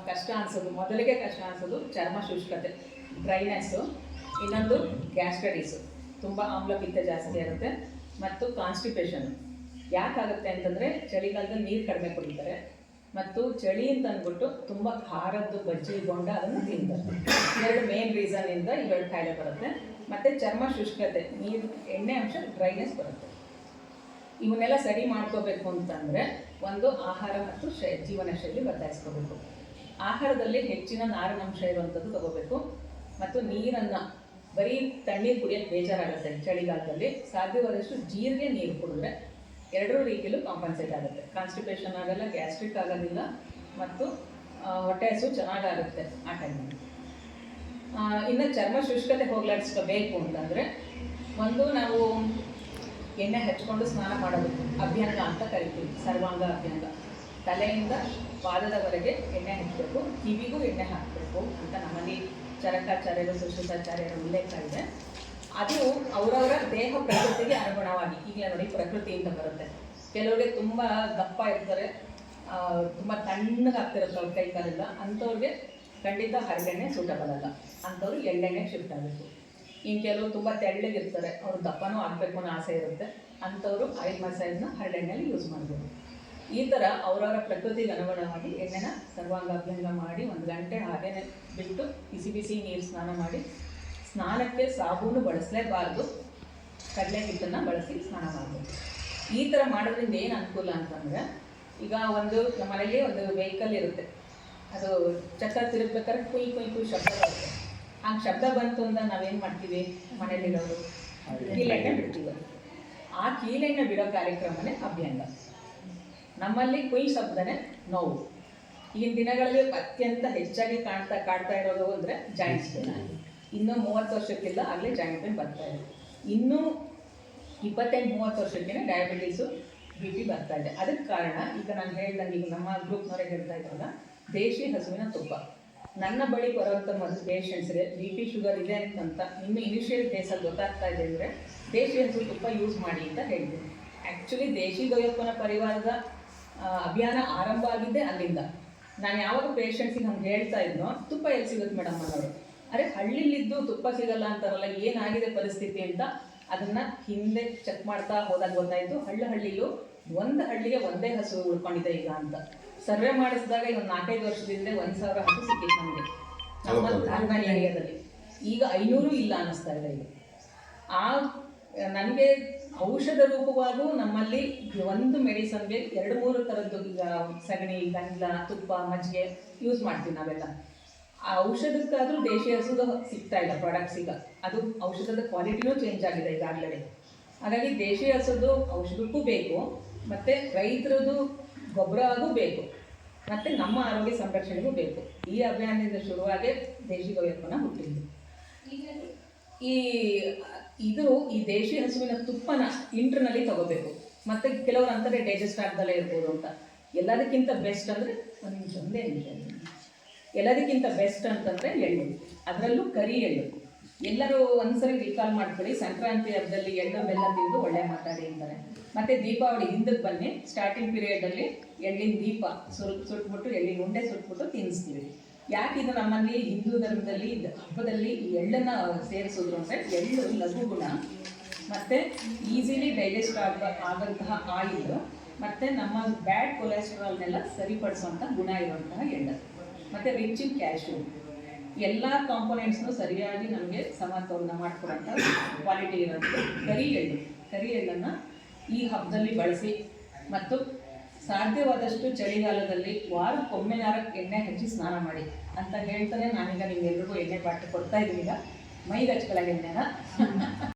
ಕಷ್ಟ ಅನಿಸೋದು, ಮೊದಲಿಗೆ ಕಷ್ಟ ಅನಿಸೋದು ಚರ್ಮ ಶುಷ್ಕತೆ, ಡ್ರೈನೆಸ್ಸು, ಇನ್ನೊಂದು ಗ್ಯಾಸ್ಟ್ರೈಟಿಸು, ತುಂಬ ಆಮ್ಲಪಿತ್ತ ಜಾಸ್ತಿ ಇರುತ್ತೆ, ಮತ್ತು ಕಾನ್ಸ್ಟಿಪೇಷನ್. ಯಾಕಾಗುತ್ತೆ ಅಂತಂದರೆ ಚಳಿಗಾಲದಲ್ಲಿ ನೀರು ಕಡಿಮೆ ಕುಡಿತಾರೆ, ಮತ್ತು ಚಳಿ ಅಂತ ಅಂದ್ಬಿಟ್ಟು ತುಂಬ ಖಾರದ್ದು ಬಜ್ಜಿ ಗೊಂಡ ಅದನ್ನು ತಿಂತಾರೆ. ಎರಡು ಮೇನ್ ರೀಸನ್ನಿಂದ ಇವೆರಡು ಕಾಯಿಲೆ ಬರುತ್ತೆ. ಮತ್ತು ಚರ್ಮ ಶುಷ್ಕತೆ, ನೀರು ಎಣ್ಣೆ ಅಂಶ, ಡ್ರೈನೆಸ್ ಬರುತ್ತೆ. ಇವನ್ನೆಲ್ಲ ಸರಿ ಮಾಡ್ಕೋಬೇಕು ಅಂತಂದರೆ ಒಂದು ಆಹಾರ ಮತ್ತು ಜೀವನ ಶೈಲಿ ಬದಲಾಯಿಸ್ಕೋಬೇಕು. ಆಹಾರದಲ್ಲಿ ಹೆಚ್ಚಿನ ನಾರಿನಂಶ ಇರುವಂಥದ್ದು ತಗೋಬೇಕು, ಮತ್ತು ನೀರನ್ನು ಬರೀ ತಣ್ಣೀರು ಕುಡಿಯೋಕ್ಕೆ ಬೇಜಾರಾಗುತ್ತೆ ಚಳಿಗಾಲದಲ್ಲಿ. ಸಾಧ್ಯವಾದಷ್ಟು ಜೀರಿಗೆ ನೀರು ಕುಡಿದ್ರೆ ಎರಡೂ ರೀತಿಯಲ್ಲೂ ಕಾಂಪನ್ಸೇಟ್ ಆಗುತ್ತೆ. ಕಾನ್ಸ್ಟಿಪೇಷನ್ ಆಗಲ್ಲ, ಗ್ಯಾಸ್ಟ್ರಿಕ್ ಆಗೋದಿಲ್ಲ, ಮತ್ತು ಹೊಟ್ಟೆ ಹಸು ಚೆನ್ನಾಗಾಗುತ್ತೆ ಆ ಟೈಮಲ್ಲಿ. ಇನ್ನು ಚರ್ಮ ಶುಷ್ಕತೆ ಹೋಗ್ಲಾಡಿಸ್ಕೋಬೇಕು ಅಂತಂದರೆ ಒಂದು ನಾವು ಎಣ್ಣೆ ಹಚ್ಕೊಂಡು ಸ್ನಾನ ಮಾಡೋದು ಅಭ್ಯಂಗ ಅಂತ ಕರಿತೀವಿ, ಸರ್ವಾಂಗ ಅಭ್ಯಂಗ. ತಲೆಯಿಂದ ಪಾದದವರೆಗೆ ಎಣ್ಣೆ ಹಚ್ಚಬೇಕು, ಕಿವಿಗೂ ಎಣ್ಣೆ ಹಾಕಬೇಕು ಅಂತ ನಮ್ಮಲ್ಲಿ ಚರಕಾಚಾರ್ಯರು, ಸುಶ್ರುತಾಚಾರ್ಯರ ಉಲ್ಲೇಖ ಇದೆ. ಅದು ಅವರವರ ದೇಹ ಪ್ರಕೃತಿಗೆ ಅನುಗುಣವಾಗಿ. ಈಗ ನೋಡಿ, ಪ್ರಕೃತಿಯಿಂದ ಬರುತ್ತೆ. ಕೆಲವರಿಗೆ ತುಂಬ ದಪ್ಪ ಇರ್ತಾರೆ, ತುಂಬ ತಣ್ಣಗಾಗ್ತಿರುತ್ತೆ ಅವ್ರ ಕೈ ಕಾಲೆಲ್ಲ, ಅಂಥವ್ರಿಗೆ ಖಂಡಿತ ಹರಳೆಣ್ಣೆ ಸೂಟಬಲ್ ಅಲ್ಲ, ಅಂಥವ್ರು ಎಳ್ಳೆಣ್ಣೆ ಶಿಫ್ಟ್ ಆಗಬೇಕು. ಇನ್ನು ಕೆಲವರು ತುಂಬ ತೆಳ್ಳಗಿರ್ತಾರೆ, ಅವರು ದಪ್ಪನೂ ಆಗಬೇಕು ಅನ್ನೋ ಆಸೆ ಇರುತ್ತೆ, ಅಂಥವರು ಆಯಿಲ್ ಮಸಾಜ್ನ ಹರಳೆಣ್ಣೆಯಲ್ಲಿ ಯೂಸ್ ಮಾಡ್ಬೋದು. ಈ ಥರ ಅವರವರ ಪ್ರಕೃತಿಗೆ ಅನುಗುಣವಾಗಿ ಎಣ್ಣೆನ ಸರ್ವಾಂಗಾಭ್ಯಂಗ ಮಾಡಿ 1 ಗಂಟೆ ಹಾಗೇ ಬಿಟ್ಟು ಬಿಸಿ ಬಿಸಿ ನೀರು ಸ್ನಾನ ಮಾಡಿ. ಸ್ನಾನಕ್ಕೆ ಸಾಬೂನು ಬಳಸಲೇಬಾರ್ದು, ಕಡಲೆ ಹಿಟ್ಟನ್ನು ಬಳಸಿ ಸ್ನಾನ ಮಾಡಬೇಕು. ಈ ಥರ ಮಾಡೋದ್ರಿಂದ ಏನು ಅನುಕೂಲ ಅಂತಂದರೆ, ಈಗ ಒಂದು ನಮ್ಮ ಮನೇಲಿ ಒಂದು ವೆಹಿಕಲ್ ಇರುತ್ತೆ, ಅದು ಚಕ್ರ ತಿರುಗ್ಬೇಕಾದ್ರೆ ಕುಯ್ ಕುಯ್ ಕುಯ್ ಶಬ್ದ ಬರುತ್ತೆ. ಹಂಗೆ ಶಬ್ದ ಬಂತು ಅಂತ ನಾವೇನು ಮಾಡ್ತೀವಿ, ಮನೇಲಿರೋರು ಕೀಲೆಣ್ಣೆ ಬಿಡ್ತೀವಿ. ಆ ಕೀಲೆಣ್ಣೆ ಬಿಡೋ ಕಾರ್ಯಕ್ರಮನೇ ಅಭ್ಯಂಗ. ನಮ್ಮಲ್ಲಿ ಕುಯ್ ಶಬ್ದನೇ ನೋವು. ಈಗಿನ ದಿನಗಳಲ್ಲಿ ಅತ್ಯಂತ ಹೆಚ್ಚಾಗಿ ಕಾಡ್ತಾ ಇರೋದು ಅಂದರೆ ಜಾಯಿಂಟ್ಸ್ ಪೇನ್. ಇನ್ನೂ 30 ವರ್ಷಕ್ಕಿಲ್ಲ ಆಗಲೇ ಜಾಯಿಂಟ್ ಪೇನ್ ಬರ್ತಾ ಇದೆ. ಇನ್ನೂ 28-30 ವರ್ಷಕ್ಕೆ ಡಯಾಬಿಟೀಸು, BP ಬರ್ತಾ ಇದೆ. ಅದಕ್ಕೆ ಕಾರಣ ಈಗ ನಾನು ಹೇಳ್ದಂಗೆ, ಈಗ ನಮ್ಮ ಗ್ರೂಪ್ನವರೇ ಹೇಳ್ತಾ ಇದ್ರಲ್ಲ, ದೇಶಿ ಹಸುವಿನ ತುಪ್ಪ. ನನ್ನ ಬಳಿ ಬರೋಂಥ ಮೊದಲು ಪೇಷಂಟ್ಸ್ಗೆ BP ಶುಗರ್ ಇದೆ ಅಂತ ಇನ್ನು ಇನಿಷಿಯಲ್ ಡೇಸಲ್ಲಿ ಗೊತ್ತಾಗ್ತಾ ಇದೆ ಅಂದರೆ ದೇಶಿ ಹಸು ತುಪ್ಪ ಯೂಸ್ ಮಾಡಿ ಅಂತ ಹೇಳ್ತೀನಿ. ಆ್ಯಕ್ಚುಲಿ ದೇಶಿ ಗೌಯಪ್ಪನ ಪರಿವಾರದ ಅಭಿಯಾನ ಆರಂಭ ಆಗಿದ್ದೆ ಅಲ್ಲಿಂದ. ನಾನು ಯಾವಾಗ ಪೇಷಂಟ್ಸಿಗೆ ಹಂಗೆ ಹೇಳ್ತಾ ಇದ್ನೋ, ತುಪ್ಪ ಎಲ್ಲಿ ಸಿಗುತ್ತೆ ಮೇಡಮ್ ಅನ್ನೋರು. ಅರೆ, ಹಳ್ಳಿಲಿದ್ದು ತುಪ್ಪ ಸಿಗಲ್ಲ ಅಂತಾರಲ್ಲ, ಏನಾಗಿದೆ ಪರಿಸ್ಥಿತಿ ಅಂತ ಅದನ್ನು ಹಿಂದೆ ಚೆಕ್ ಮಾಡ್ತಾ ಹೋದಾಗ ಗೊತ್ತಾಯಿತು, ಹಳ್ಳಿಯಲ್ಲೂ ಒಂದು ಹಳ್ಳಿಗೆ ಒಂದೇ ಹಸು ಉಳ್ಕೊಂಡಿದೆ ಈಗ ಅಂತ. ಸರ್ವೆ ಮಾಡಿಸಿದಾಗ ಒಂದು 4-5 ವರ್ಷದಿಂದ 1,000 ಹಸು ಸಿಕ್ಕಿತ್ತು ನಮಗೆ ನಮ್ಮ ಕಾರ್ಬಾನಿ ಏರಿಯಾದಲ್ಲಿ. ಈಗ 500 ಇಲ್ಲ ಅನ್ನಿಸ್ತಾ ಇದೆ. ಈಗ ನನಗೆ ಔಷಧ ರೂಪವಾಗೂ ನಮ್ಮಲ್ಲಿ ಒಂದು ಮೆಡಿಸನ್ಗೆ 2-3 ಥರದ್ದು, ಈಗ ಸಗಣಿ, ಗಂಜಲ, ತುಪ್ಪ, ಮಜ್ಜಿಗೆ ಯೂಸ್ ಮಾಡ್ತೀವಿ ನಾವೆಲ್ಲ. ಆ ಔಷಧಕ್ಕಾದರೂ ದೇಶಿ ಹಸುದು ಸಿಗ್ತಾ ಇಲ್ಲ ಪ್ರಾಡಕ್ಟ್ಸ್. ಈಗ ಅದು ಔಷಧದ ಕ್ವಾಲಿಟಿನೂ ಚೇಂಜ್ ಆಗಿದೆ ಈಗಾಗಲೇ. ಹಾಗಾಗಿ ದೇಶಿ ಹಸುದು ಔಷಧಕ್ಕೂ ಬೇಕು, ಮತ್ತು ರೈತರದ್ದು ಗೊಬ್ಬರವೂ ಬೇಕು, ಮತ್ತು ನಮ್ಮ ಆರೋಗ್ಯ ಸಂರಕ್ಷಣೆಗೂ ಬೇಕು. ಈ ಅಭಿಯಾನದಿಂದ ಶುರುವಾಗಿ ದೇಶಿ ಗೌಯಪ್ಪನ ಹುಟ್ಟಿದ್ದು. ಈ ದೇಶಿ ಹಸುವಿನ ತುಪ್ಪನ ಇಂಟ್ರನಲ್ಲಿ ತಗೋಬೇಕು. ಮತ್ತು ಕೆಲವರು ಅಂತಾರೆ ಡೈಜೆಸ್ಟ್ ಆಗ್ದಲೇ ಇರ್ಬೋದು ಅಂತ. ಎಲ್ಲದಕ್ಕಿಂತ ಬೆಸ್ಟ್ ಅಂದರೆ ಒಂದೇ ನಿಮಿಷ, ಎಲ್ಲದಕ್ಕಿಂತ ಬೆಸ್ಟ್ ಅಂತಂದರೆ ಎಳ್ಳು, ಅದರಲ್ಲೂ ಕರಿ ಎಳ್ಳು. ಎಲ್ಲರೂ ಒಂದ್ಸರಿ ರಿಕಾಲ್ ಮಾಡ್ಕೊಳ್ಳಿ, ಸಂಕ್ರಾಂತಿ ಹಬ್ಬದಲ್ಲಿ ಎಳ್ಳು ಬೆಲ್ಲ ತಿಂದು ಒಳ್ಳೆ ಮಾತಾಡಿ ಅಂತಾರೆ. ಮತ್ತು ದೀಪಾವಳಿ ಹಿಂದಕ್ಕೆ ಬನ್ನಿ, ಸ್ಟಾರ್ಟಿಂಗ್ ಪೀರಿಯಡಲ್ಲಿ ಎಳ್ಳಿನ ದೀಪ ಸುಟ್ಬಿಟ್ಟು, ಎಳ್ಳಿನ ಉಂಡೆ ಸುಟ್ಬಿಟ್ಟು ತಿನ್ನಿಸ್ತೀವಿ. ಯಾಕೆ ಇದು ನಮ್ಮಲ್ಲಿ ಹಿಂದೂ ಧರ್ಮದಲ್ಲಿ ಹಬ್ಬದಲ್ಲಿ ಎಳ್ಳನ್ನು ಸೇರಿಸಿದ್ರು ಅಂದರೆ, ಎಳ್ಳು ಲಘು ಗುಣ, ಮತ್ತು ಈಸಿಲಿ ಡೈಜೆಸ್ಟ್ ಆಗೋಂತಹ ಆಯಿಲು, ಮತ್ತು ನಮ್ಮ ಬ್ಯಾಡ್ ಕೊಲೆಸ್ಟ್ರಾಲ್ನೆಲ್ಲ ಸರಿಪಡಿಸುವಂಥ ಗುಣ ಇರುವಂತಹ ಎಳ್ಳು, ಮತ್ತು ರಿಚ್ ಇನ್ ಕ್ಯಾಲ್ಶಿಯಂ. ಎಲ್ಲ ಕಾಂಪೊನೆಂಟ್ಸ್ನು ಸರಿಯಾಗಿ ನಮಗೆ ಸಮತೋಲನ ಮಾಡಿಕೊಡೋಂಥ ಕ್ವಾಲಿಟಿ ಇರೋದು ಕರಿ ಎಳ್ಳನ್ನು ಈ ಹಬ್ಬದಲ್ಲಿ ಬಳಸಿ. ಮತ್ತು ಸಾಧ್ಯವಾದಷ್ಟು ಚಳಿಗಾಲದಲ್ಲಿ ವಾರಕ್ಕೊಮ್ಮೆನಾರು ಎಣ್ಣೆ ಹಚ್ಚಿ ಸ್ನಾನ ಮಾಡಿ ಅಂತ ಹೇಳ್ತಾನೆ ನಾನೀಗ ನಿಮ್ಗೆಲ್ರಿಗೂ ಎಣ್ಣೆ ಬಾಟ್ಲಿ ಕೊಡ್ತಾ ಇದ್ದೀನಿ. ಈಗ ಮೈಗೆ ಹಚ್ಕೊಳ್ಳೋ ಎಣ್ಣೆನ